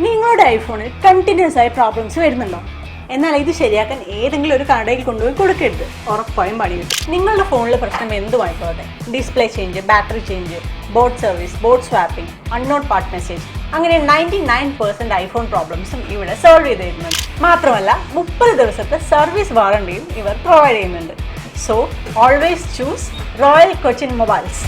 നിങ്ങളുടെ ഐഫോണിൽ കണ്ടിന്യൂസ് ആയി പ്രോബ്ലംസ് വരുന്നുണ്ടോ? എന്നാൽ ഇത് ശരിയാക്കാൻ ഏതെങ്കിലും ഒരു കടയിൽ കൊണ്ടുപോയി കൊടുക്കരുത്. ഉറപ്പായും പണി കിട്ടും. നിങ്ങളുടെ ഫോണിലെ പ്രശ്നം എന്തുമായിക്കോട്ടെ, display change, battery change, board service, board swapping, unknown part message, അങ്ങനെ 99% ഐഫോൺ പ്രോബ്ലംസും ഇവിടെ സോൾവ് ചെയ്ത് തരുന്നുണ്ട്. മാത്രമല്ല 30 ദിവസത്തെ സർവീസ് വാറണ്ടിയും ഇവർ പ്രൊവൈഡ് ചെയ്യുന്നുണ്ട്. So always choose royal Cochin mobiles.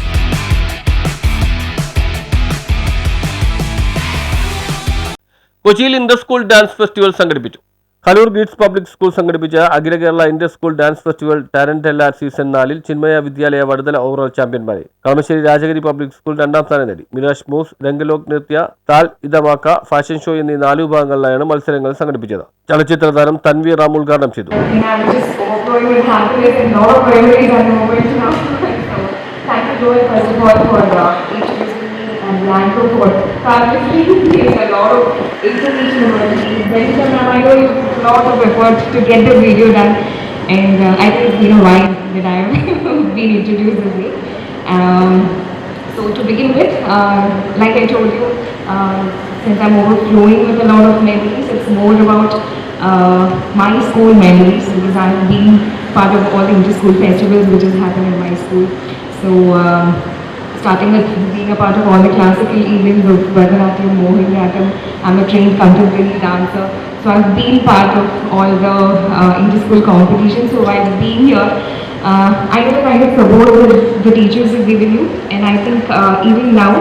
കൊച്ചിയിൽ ഇന്റർ സ്കൂൾ ഡാൻസ് ഫെസ്റ്റിവൽ സംഘടിപ്പിച്ചു. കലൂർ ഗീഡ്സ് പബ്ലിക് സ്കൂൾ സംഘടിപ്പിച്ച അഖില Kerala inter school dance festival ടാലന്റെല്ല സീസൺ 4-ൽ ചിന്മയ വിദ്യാലയ വടുതല ഓവറോൾ ചാമ്പ്യന്മാരെ. കളമശ്ശേരി രാജഗിരി പബ്ലിക് സ്കൂൾ 2ാം സ്ഥാനം നേടി. മിരാഷ് മൂസ്, രംഗലോക് നൃത്യ, താൽ ഇതമാക്ക, ഫാഷൻ ഷോ എന്നീ 4 വിഭാഗങ്ങളിലായാണ് മത്സരങ്ങൾ സംഘടിപ്പിച്ചത്. ചലച്ചിത്ര താരം തൻവീർ റാം ഉദ്ഘാടനം ചെയ്തു. And Lanco for obviously takes a lot of information. I know you put a lot of effort to get the video done, and I think it's been a while that I have been introduced this way. So to begin with, like I told you, since I'm overflowing with a lot of memories, it's more about my school memories because I've been part of all the inter-school festivals which has happened in my school. So. Starting with being a part of all the classical evenings of Bharatanatyam, Mohiniyattam. I'm a trained contemporary dancer. So I've been part of all the inter-school competitions. So while being here, I know the kind of support that the teachers have given you. And I think even now,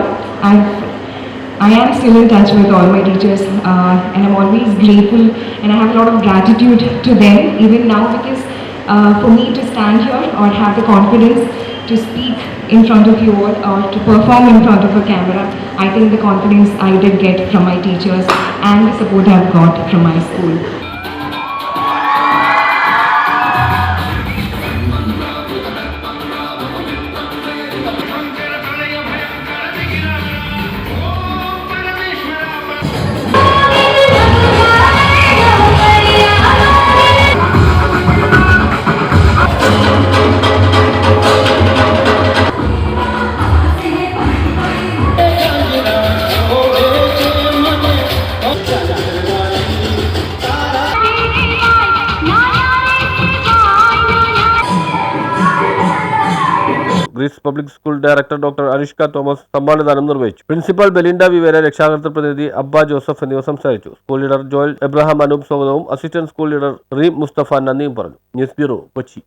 I am still in touch with all my teachers. And I'm always grateful. And I have a lot of gratitude to them even now because for me to stand here or have the confidence to speak in front of you all or to perform in front of a camera, I think the confidence I did get from my teachers and the support I've got from my school. ഗ്രീസ് public school director doctor Anushka Thomas സമ്മാനദാനം നിർവഹിച്ചു. Principal Belinda വിവേര, രക്ഷാകർതൃ പ്രതിനിധി അബ്ബ Joseph എന്നിവർ സംസാരിച്ചു. School leader Joel Abraham Anoop സ്വാഗതവും assistant school leader Reem Mustafa നന്ദിയും പറഞ്ഞു. News bureau, Kochi.